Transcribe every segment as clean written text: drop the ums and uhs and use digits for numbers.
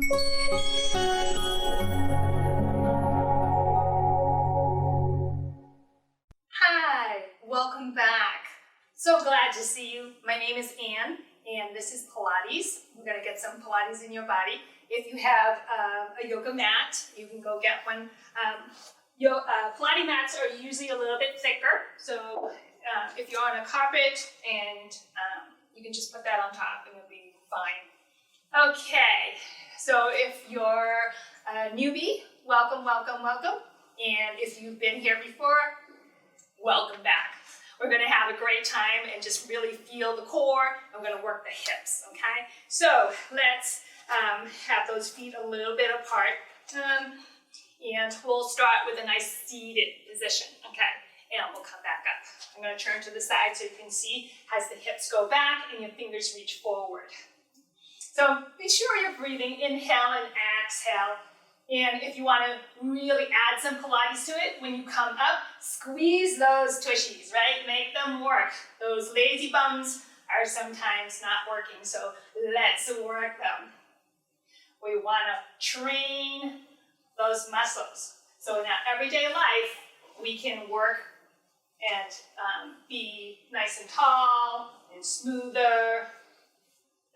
Hi, welcome back. So glad to see you. My name is Anne, and this is Pilates. We're going to get some Pilates in your body. If you have a yoga mat, you can go get one. Pilates mats are usually a little bit thicker, so if you're on a carpet, and you can just put that on top and it'll be fine. Okay, so if you're a newbie, welcome, welcome, welcome. And if you've been here before, welcome back. We're going to have a great time and just really feel the core, and we're going to work the hips, okay? So let's have those feet a little bit apart, and we'll start with a nice seated position, okay? And we'll come back up. I'm going to turn to the side so you can see as the hips go back and your fingers reach forward. So be sure you're breathing, inhale and exhale. And if you want to really add some Pilates to it, when you come up, squeeze those tushies, right? Make them work. Those lazy bums are sometimes not working, so let's work them. We want to train those muscles. So in our everyday life, we can work and be nice and tall and smoother.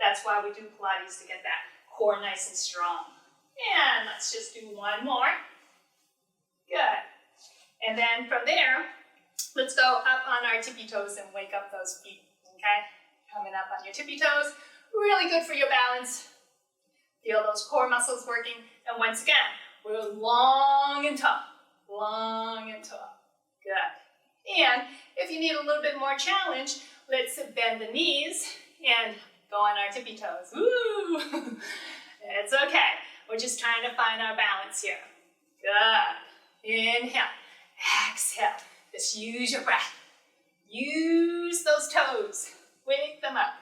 That's why we do Pilates, to get that core nice and strong. And let's just do one more. Good. And then from there, let's go up on our tippy toes and wake up those feet, okay? Coming up on your tippy toes, really good for your balance. Feel those core muscles working. And once again, we're long and tall, long and tall. Good. And if you need a little bit more challenge, let's bend the knees and go on our tippy toes. Woo! It's okay. We're just trying to find our balance here. Good. Inhale. Exhale. Just use your breath. Use those toes. Wake them up.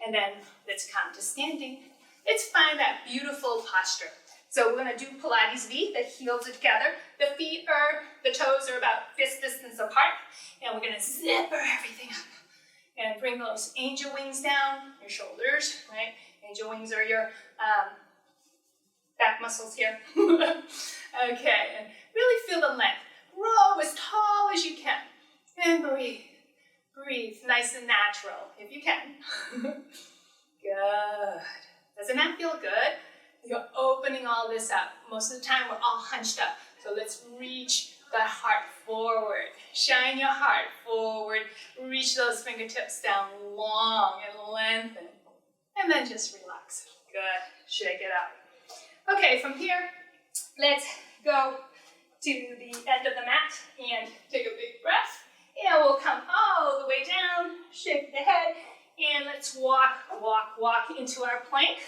And then let's come to standing. Let's find that beautiful posture. So we're going to do Pilates V. The heels are together. The toes are about fist distance apart. And we're going to zipper everything up. And bring those angel wings down, your shoulders, right? Angel wings are your back muscles here. Okay, and really feel the length. Grow as tall as you can. And breathe. Breathe, nice and natural, if you can. Good. Doesn't that feel good? You're opening all this up. Most of the time, we're all hunched up. So let's reach the heart forward. Shine your heart forward. Reach those fingertips down long and lengthen. And then just relax. Good. Shake it out. Okay, from here, let's go to the end of the mat and take a big breath. And we'll come all the way down, shake the head, and let's walk, walk, walk into our plank.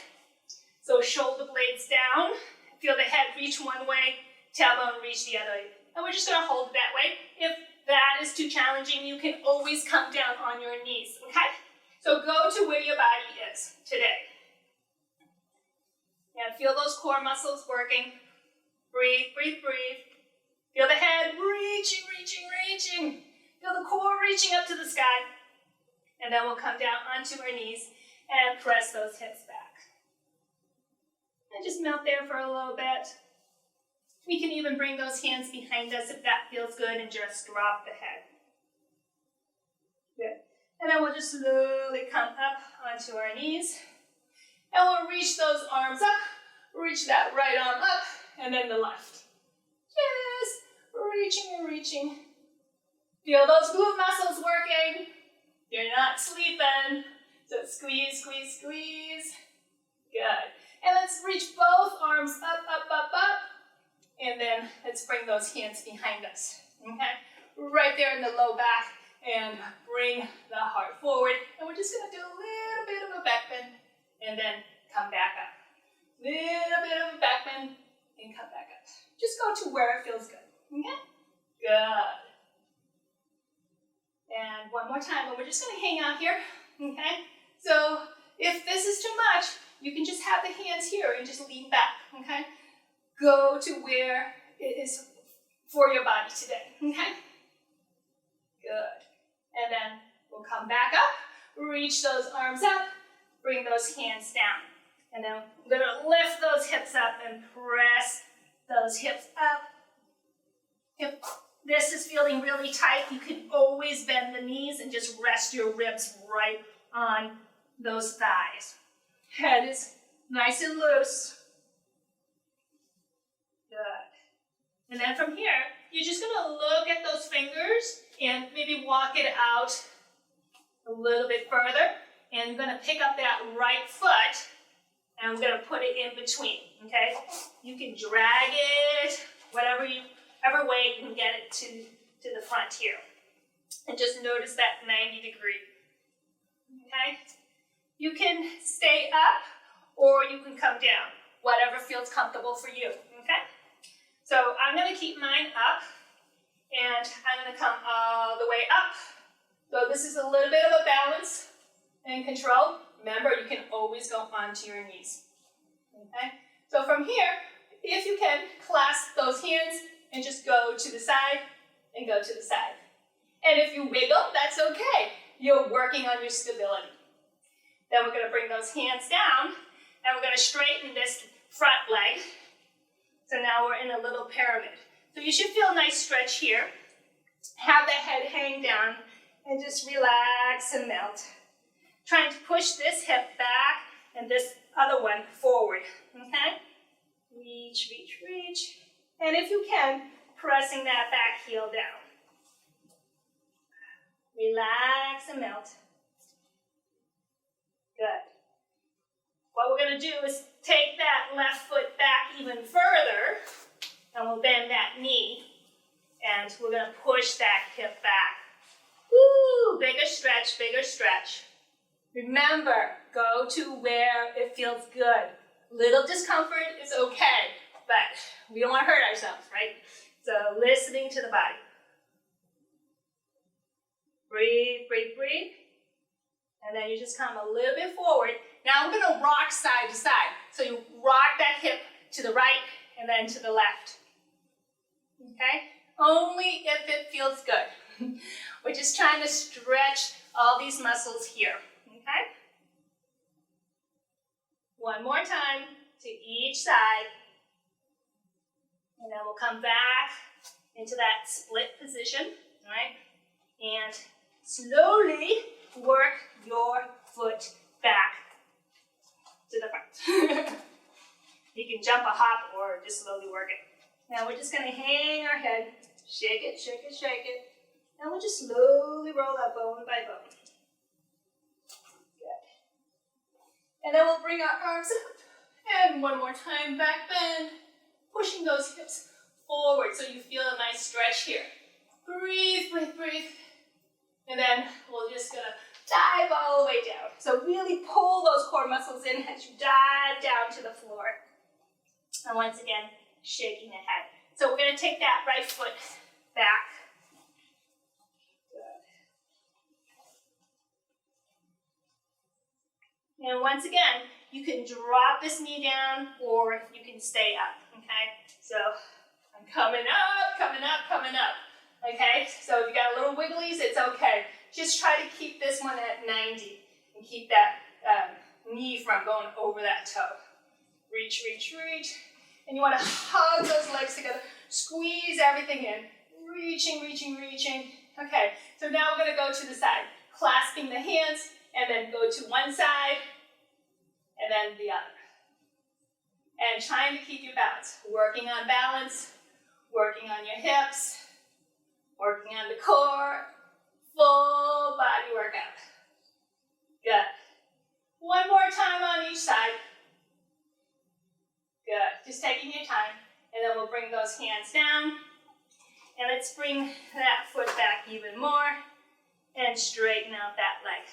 So shoulder blades down, feel the head reach one way, tailbone reach the other way. And we're just gonna hold it that way. If that is too challenging, you can always come down on your knees, okay? So go to where your body is today. And feel those core muscles working. Breathe, breathe, breathe. Feel the head reaching, reaching, reaching. Feel the core reaching up to the sky. And then we'll come down onto our knees and press those hips back. And just melt there for a little bit. We can even bring those hands behind us if that feels good, and just drop the head. Good. And then we'll just slowly come up onto our knees. And we'll reach those arms up, reach that right arm up, and then the left. Just reaching and reaching. Feel those glute muscles working. You're not sleeping. So squeeze, squeeze, squeeze. Good. And let's reach both arms up, up, up, up. And then let's bring those hands behind us. Okay? Right there in the low back. And bring the heart forward. And we're just going to do a little bit of a back bend. And then come back up. Little bit of a back bend and come back up. Just go to where it feels good. Okay? Good. And one more time, but we're just going to hang out here. Okay? So if this is too much, you can just have the hands here and just lean back. Okay? Go to where it is for your body today. Okay? Good. And then we'll come back up, reach those arms up, bring those hands down. And then we're going to lift those those hips up and press those hips up. If this is feeling really tight, you can always bend the knees and just rest your ribs right on those thighs. Head is nice and loose. Good. And then from here, you're just gonna look at those fingers and maybe walk it out a little bit further. And you're gonna pick up that right foot and we're gonna put it in between, okay? You can drag it, whatever way you can get it to the front here. And just notice that 90 degree, okay? You can stay up or you can come down, whatever feels comfortable for you, okay? So I'm gonna keep mine up and I'm gonna come all the way up. So this is a little bit of a balance and control. Remember, you can always go onto your knees, okay? So from here, if you can, clasp those hands and just go to the side and go to the side. And if you wiggle, that's okay. You're working on your stability. Then we're gonna bring those hands down and we're gonna straighten this front leg. So now we're in a little pyramid. So you should feel a nice stretch here. Have the head hang down and just relax and melt. Trying to push this hip back and this other one forward, okay? Reach, reach, reach. And if you can, pressing that back heel down. Relax and melt. Good. What we're gonna do is take that left foot back even further, and we'll bend that knee, and we're gonna push that hip back. Woo, bigger stretch, bigger stretch. Remember, go to where it feels good. Little discomfort is okay, but we don't want to hurt ourselves, right? So listening to the body. Breathe, breathe, breathe. And then you just come a little bit forward. Now we're gonna rock side to side. So you rock that hip to the right and then to the left. Okay? Only if it feels good. We're just trying to stretch all these muscles here. Okay? One more time to each side. And then we'll come back into that split position, all right? And slowly work your foot back to the front. You can jump a hop or just slowly work it. Now we're just gonna hang our head, shake it, shake it, shake it. And we'll just slowly roll up bone by bone. Good. And then we'll bring our arms up. And one more time, back bend. Pushing those hips forward so you feel a nice stretch here. Breathe, breathe, breathe. And then we're just gonna dive all the way down. So really pull those core muscles in as you dive down to the floor. And once again, shaking the head. So we're gonna take that right foot back. Good. And once again, you can drop this knee down or you can stay up, okay? So I'm coming up, coming up, coming up, okay? So if you got a little wigglies, it's okay. Just try to keep this one at 90 and keep that knee from going over that toe. Reach, reach, reach. And you want to hug those legs together. Squeeze everything in. Reaching, reaching, reaching. Okay, so now we're going to go to the side. Clasping the hands and then go to one side and then the other. And trying to keep your balance. Working on balance, working on your hips, working on the core. Full body workout. Good. One more time on each side. Good. Just taking your time. And then we'll bring those hands down. And let's bring that foot back even more. And straighten out that leg.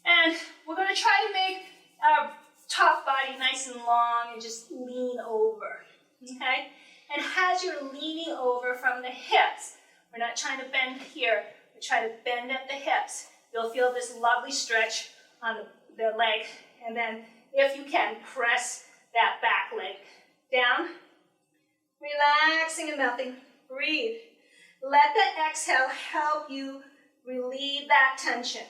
And we're going to try to make our top body nice and long and just lean over. Okay? And as you're leaning over from the hips, we're not trying to bend here. We're trying to bend at the hips. You'll feel this lovely stretch on the leg. And then, if you can, press that back leg down. Relaxing and melting. Breathe. Let the exhale help you relieve that tension.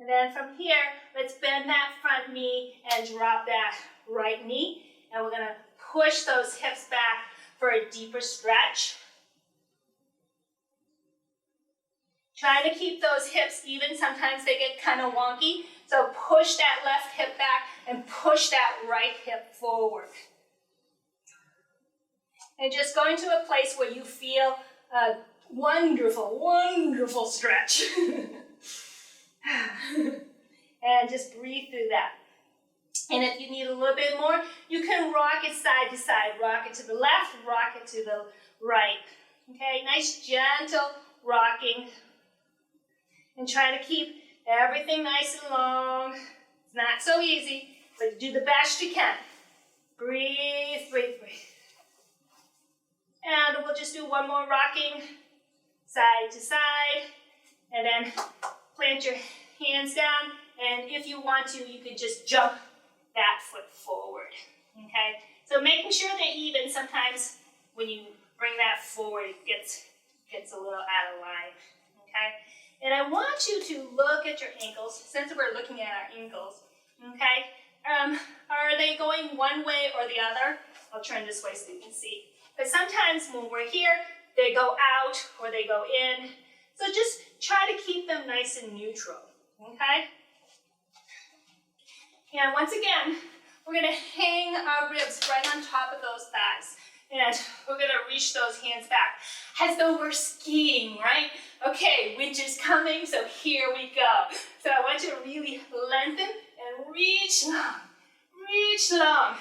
And then from here, let's bend that front knee and drop that right knee. And we're gonna push those hips back for a deeper stretch. Trying to keep those hips even. Sometimes they get kind of wonky. So push that left hip back and push that right hip forward. And just going to a place where you feel a wonderful, wonderful stretch. And just breathe through that. And if you need a little bit more, you can rock it side to side. Rock it to the left, rock it to the right. Okay, nice gentle rocking. And try to keep everything nice and long. It's not so easy, but do the best you can. Breathe, breathe, breathe. And we'll just do one more rocking, side to side. And then plant your hands down. And if you want to, you could just jump that foot forward. Okay? So making sure they're even. Sometimes when you bring that forward, it gets a little out of line. Okay? And I want you to look at your ankles, since we're looking at our ankles, okay? Are they going one way or the other? I'll turn this way so you can see. But sometimes when we're here, they go out or they go in. So just try to keep them nice and neutral, okay? And once again, we're gonna hang our ribs right on top of those thighs. And we're gonna reach those hands back as though we're skiing, right? Okay, winter's coming, so here we go. So I want you to really lengthen and reach long,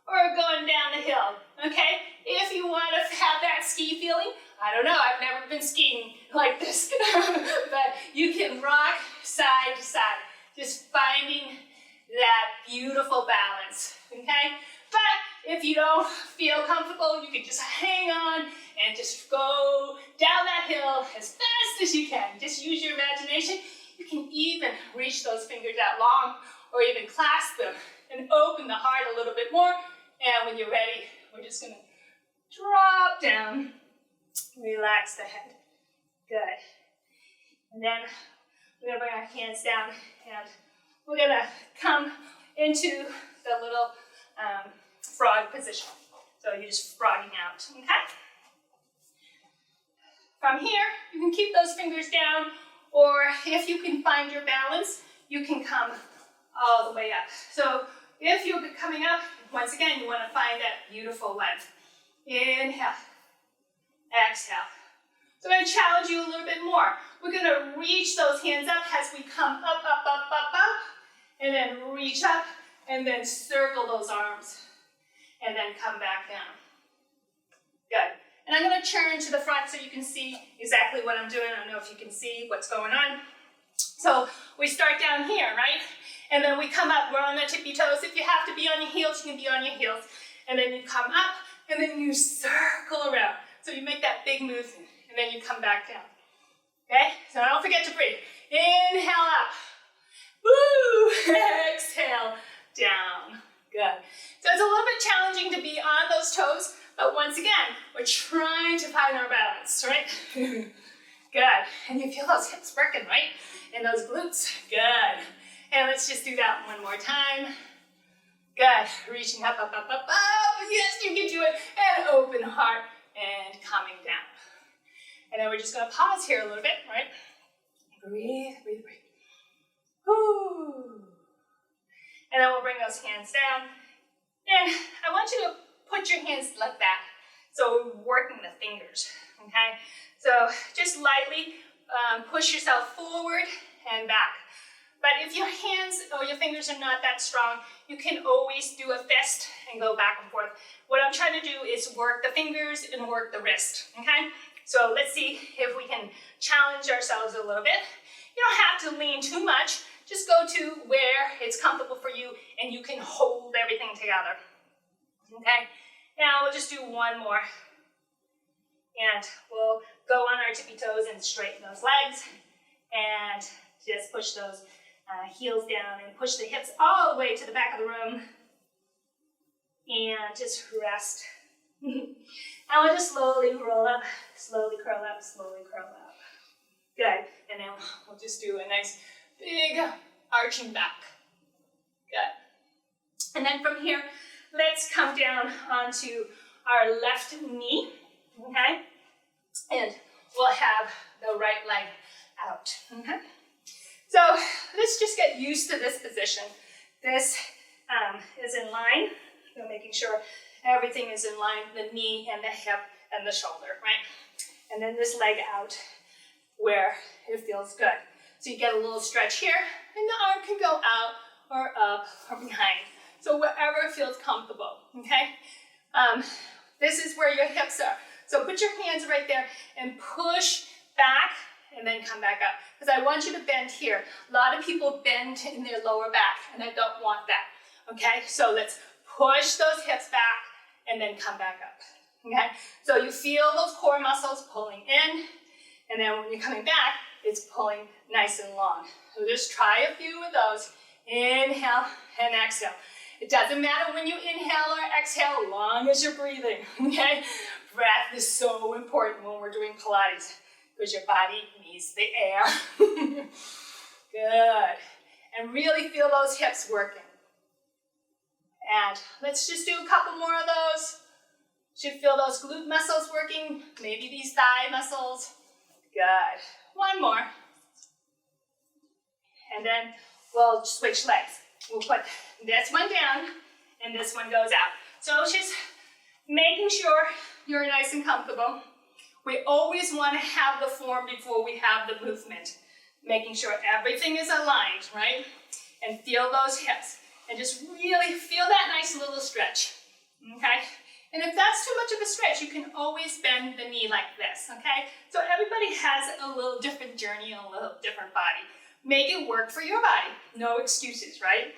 or going down the hill, okay? If you want to have that ski feeling, I don't know, I've never been skiing like this, but you can rock side to side, just finding that beautiful balance, okay? But if you don't feel comfortable, you can just hang on and just go down that hill as fast as you can. Just use your imagination. You can even reach those fingers out long or even clasp them and open the heart a little bit more. And when you're ready, we're just gonna drop down, relax the head. Good. And then we're gonna bring our hands down and we're gonna come into the little frog position. So you're just frogging out, okay? From here, you can keep those fingers down, or if you can find your balance, you can come all the way up. So if you're coming up, once again, you want to find that beautiful length. Inhale, exhale. So I'm going to challenge you a little bit more. We're going to reach those hands up as we come up, up, up, up, up, and then reach up, and then circle those arms, and then come back down. Good. And I'm going to turn to the front so you can see exactly what I'm doing. I don't know if you can see what's going on. So we start down here, right? And then we come up. We're on the tippy toes. If you have to be on your heels, you can be on your heels. And then you come up, and then you circle around. So you make that big movement, and then you come back down. Okay? So don't forget to breathe. Inhale up. Woo! Exhale down. Good. So it's a little bit challenging to be on those toes, but once again, we're trying to find our balance, right? Good. And you feel those hips working, right? And those glutes. Good. And let's just do that one more time. Good. Reaching up, up, up, up, up. Yes, you can do it. And open heart and coming down. And then we're just going to pause here a little bit, right? Breathe, breathe, breathe. Whoo. And then we'll bring those hands down. And I want you to put your hands like that. So we're working the fingers, okay? So just lightly push yourself forward and back. But if your hands or your fingers are not that strong, you can always do a fist and go back and forth. What I'm trying to do is work the fingers and work the wrist, okay? So let's see if we can challenge ourselves a little bit. You don't have to lean too much. Just go to where it's comfortable for you and you can hold everything together, okay? Now we'll just do one more. And we'll go on our tippy toes and straighten those legs and just push those heels down and push the hips all the way to the back of the room and just rest. And we'll just slowly roll up, slowly curl up, slowly curl up. Good. And then we'll just do a nice big arching back. Good. And then from here, let's come down onto our left knee, okay? And we'll have the right leg out, okay? So let's just get used to this position. This is in line, so making sure everything is in line, the knee and the hip and the shoulder, right? And then this leg out where it feels good. So you get a little stretch here, and the arm can go out or up or behind. So wherever feels comfortable, okay? This is where your hips are. So put your hands right there and push back and then come back up. Because I want you to bend here. A lot of people bend in their lower back, and I don't want that, okay? So let's push those hips back and then come back up, okay? So you feel those core muscles pulling in, and then when you're coming back, it's pulling nice and long. So just try a few of those. Inhale and exhale. It doesn't matter when you inhale or exhale, as long as you're breathing, okay? Breath is so important when we're doing Pilates because your body needs the air. Good. And really feel those hips working. And let's just do a couple more of those. Should feel those glute muscles working, maybe these thigh muscles. Good. One more. And then we'll switch legs. We'll put this one down and this one goes out. So just making sure you're nice and comfortable. We always want to have the form before we have the movement. Making sure everything is aligned, right? And feel those hips. And just really feel that nice little stretch, okay? And if that's too much of a stretch, you can always bend the knee like this, okay? So everybody has a little different journey and a little different body. Make it work for your body. No excuses, right?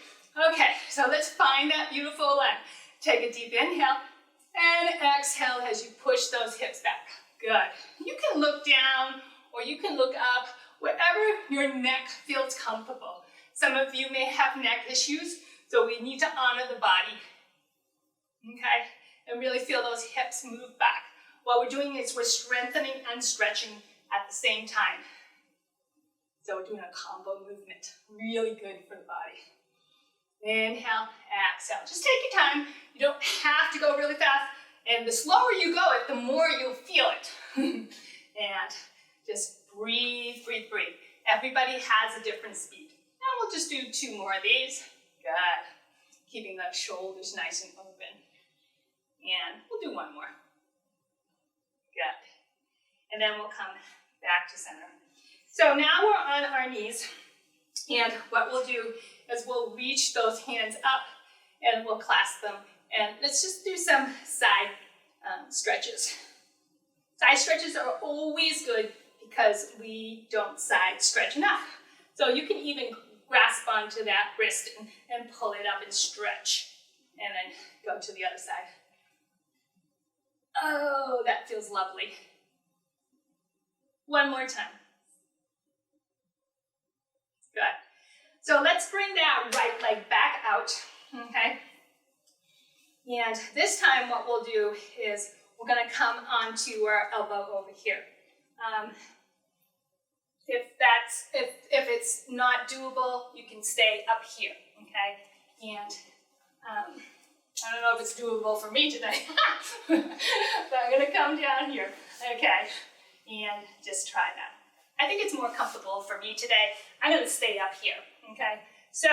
Okay, so let's find that beautiful leg. Take a deep inhale and exhale as you push those hips back. Good. You can look down or you can look up, wherever your neck feels comfortable. Some of you may have neck issues, so we need to honor the body, okay? And really feel those hips move back. What we're doing is we're strengthening and stretching at the same time. So we're doing a combo movement. Really good for the body. Inhale, exhale. Just take your time. You don't have to go really fast. And the slower you go, the more you'll feel it. And just breathe, breathe, breathe. Everybody has a different speed. Now we'll just do 2 more of these. Good. Keeping the shoulders nice and open. And we'll do 1 more. Good. And then we'll come back to center. So now we're on our knees. And what we'll do is we'll reach those hands up and we'll clasp them. And let's just do some side stretches. Side stretches are always good because we don't side stretch enough. So you can even grasp onto that wrist and pull it up and stretch. And then go to the other side. Oh, that feels lovely. 1 more time. Good. So let's bring that right leg back out, okay? And this time what we'll do is we're gonna come onto our elbow over here. If it's not doable, you can stay up here, okay? And I don't know if it's doable for me today, but I'm gonna come down here, okay? And just try that. I think it's more comfortable for me today. I'm gonna stay up here, okay? So,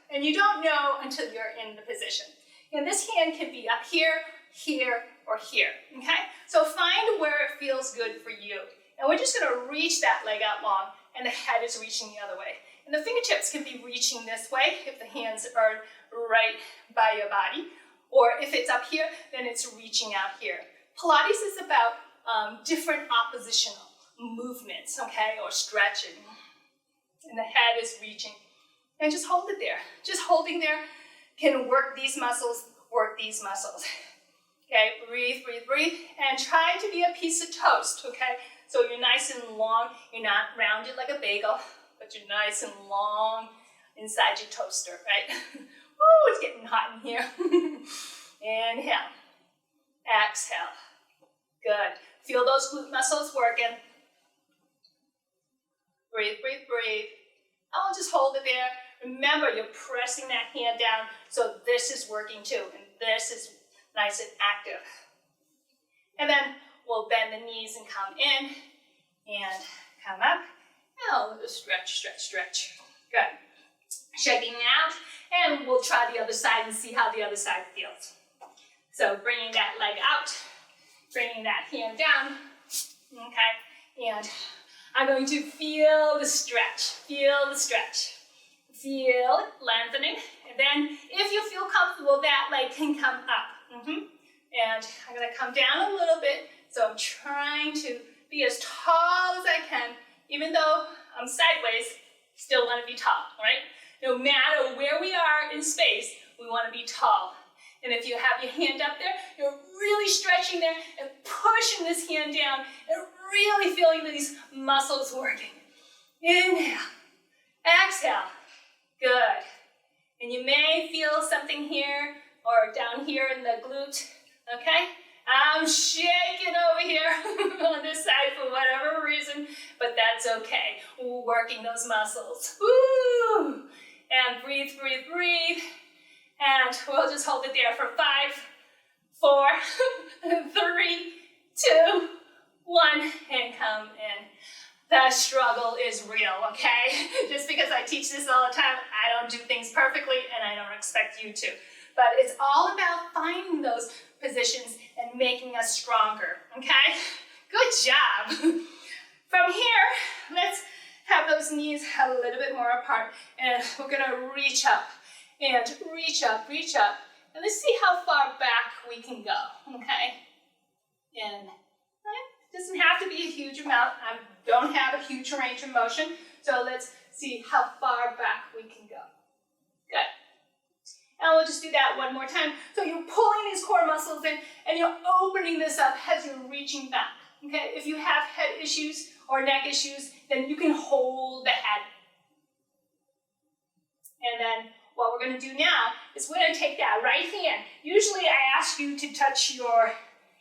and you don't know until you're in the position. And this hand can be up here, here, or here, okay? So find where it feels good for you. And we're just gonna reach that leg out long, and the head is reaching the other way. And the fingertips can be reaching this way if the hands are right by your body. Or if it's up here, then it's reaching out here. Pilates is about different oppositional movements, okay, or stretching. And the head is reaching. And just hold it there. Just holding there can work these muscles, work these muscles. Okay, breathe, breathe, breathe. And try to be a piece of toast, okay? So you're nice and long. You're not rounded like a bagel, but you're nice and long inside your toaster, right? Woo, it's getting hot in here. Inhale. Exhale. Good. Feel those glute muscles working. Breathe, breathe, breathe. I'll just hold it there. Remember, you're pressing that hand down, so this is working too, and this is nice and active. And then we'll bend the knees and come in, and come up. Now we'll just stretch, stretch, stretch. Good. Shaking out, and we'll try the other side and see how the other side feels. So bringing that leg out, bringing that hand down, okay? And I'm going to feel the stretch, feel the stretch. Feel it lengthening, and then if you feel comfortable, that leg can come up. And I'm gonna come down a little bit, so I'm trying to be as tall as I can, even though I'm sideways, still wanna be tall, right? No matter where we are in space, we wanna be tall. And if you have your hand up there, you're really stretching there and pushing this hand down and really feeling these muscles working. Inhale, exhale. Good. And you may feel something here or down here in the glute, okay? I'm shaking over here on this side for whatever reason, but that's okay. We're working those muscles. Woo! And breathe, breathe, breathe. And we'll just hold it there for 5, 4, 3, 2, 1, and come in. The struggle is real, okay? Just because I teach this all the time, I don't do things perfectly, and I don't expect you to. But it's all about finding those positions and making us stronger, okay? Good job. From here, let's have those knees a little bit more apart, and we're gonna reach up, and reach up, reach up. And let's see how far back we can go, okay? And it doesn't have to be a huge amount. I don't have a huge range of motion, so let's see how far back we can go. Good. And we'll just do that one more time. So you're pulling these core muscles in, and you're opening this up as you're reaching back. Okay? If you have head issues or neck issues, then you can hold the head. And then what we're going to do now is we're going to take that right hand. Usually I ask you to touch your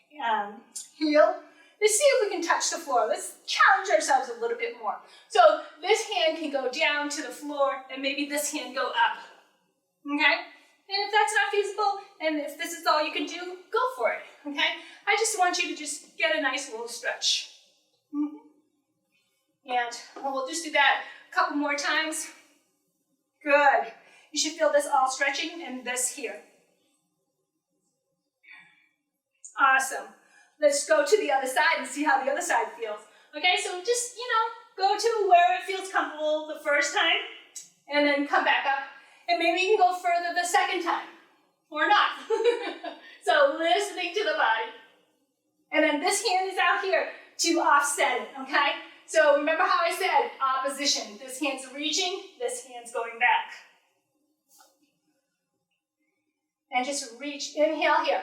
heel. Let's see if we can touch the floor. Let's challenge ourselves a little bit more. So this hand can go down to the floor, and maybe this hand go up. Okay? And if that's not feasible, and if this is all you can do, go for it. Okay? I just want you to just get a nice little stretch. And we'll just do that a couple more times. Good. You should feel this all stretching and this here. Awesome. Let's go to the other side and see how the other side feels. Okay, so just, go to where it feels comfortable the first time, and then come back up. And maybe you can go further the second time, or not. So listening to the body. And then this hand is out here to offset it, okay? So remember how I said opposition. This hand's reaching, this hand's going back. And just reach, inhale here.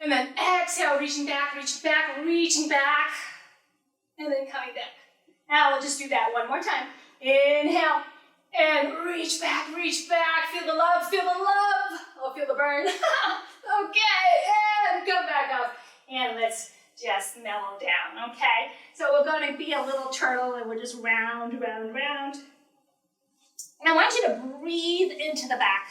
And then exhale, reaching back, reaching back, and then coming back. Now we'll just do that one more time. Inhale, and reach back, feel the love, oh, feel the burn. Okay, and come back up, and let's just mellow down, okay? So we're gonna be a little turtle, and we're just round, round, round. And I want you to breathe into the back,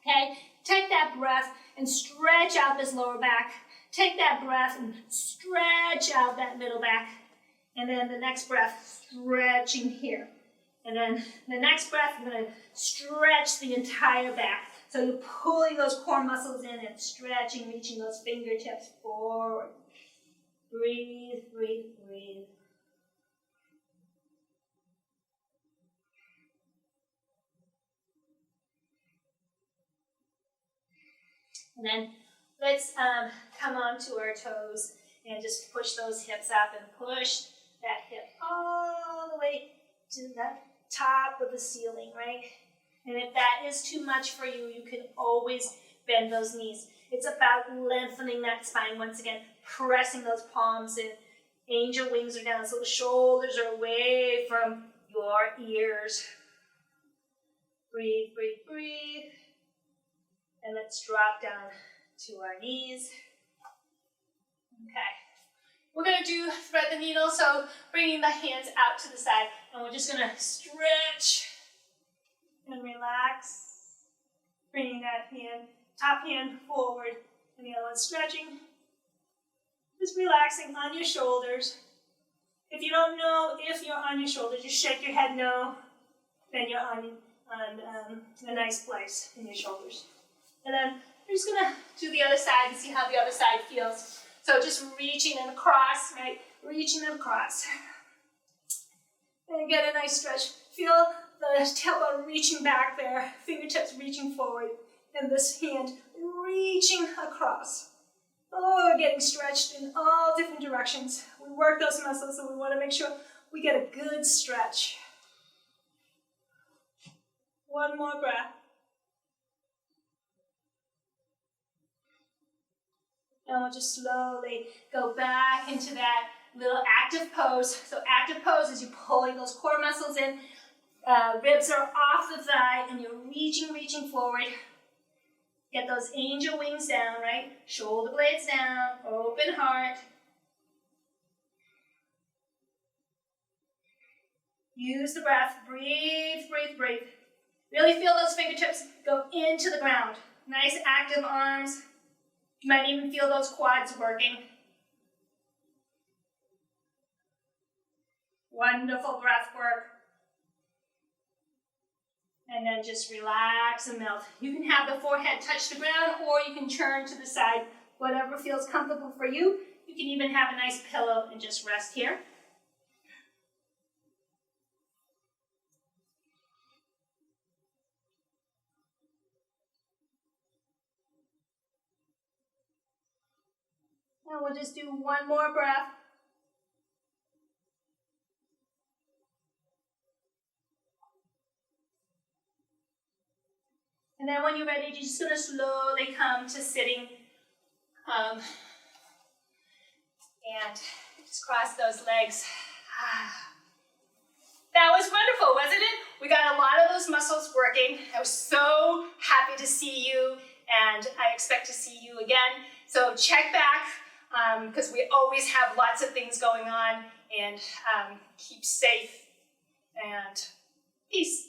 okay? Take that breath and stretch out this lower back. Take that breath and stretch out that middle back. And then the next breath, stretching here. And then the next breath, I'm going to stretch the entire back. So you're pulling those core muscles in and stretching, reaching those fingertips forward. Breathe, breathe, breathe. And then let's come onto our toes and just push those hips up and push that hip all the way to the top of the ceiling, right? And if that is too much for you, you can always bend those knees. It's about lengthening that spine once again, pressing those palms in. Angel wings are down, so the shoulders are away from your ears. Breathe, breathe, breathe. And let's drop down to our knees. Okay. We're going to do thread the needle, so bringing the hands out to the side, and we're just going to stretch and relax. Bringing that hand, top hand forward, and the other one stretching. Just relaxing on your shoulders. If you don't know if you're on your shoulders, just shake your head no, then you're on a nice place in your shoulders. And then we're just gonna do the other side and see how the other side feels. So just reaching and across, right? Reaching and across. And get a nice stretch. Feel the tailbone reaching back there, fingertips reaching forward, and this hand reaching across. Oh, getting stretched in all different directions. We work those muscles, so we want to make sure we get a good stretch. One more breath. And we'll just slowly go back into that little active pose. So active pose is you're pulling those core muscles in. Ribs are off the thigh, and you're reaching forward. Get those angel wings down, right? Shoulder blades down, open heart. Use the breath, breathe, breathe, breathe. Really feel those fingertips go into the ground. Nice active arms. You might even feel those quads working. Wonderful breath work. And then just relax and melt. You can have the forehead touch the ground, or you can turn to the side, whatever feels comfortable for you. You can even have a nice pillow and just rest here. And we'll just do one more breath. And then when you're ready, you're just going to slowly come to sitting. And just cross those legs. That was wonderful, wasn't it? We got a lot of those muscles working. I was so happy to see you, and I expect to see you again. So check back, because we always have lots of things going on, and keep safe, and peace.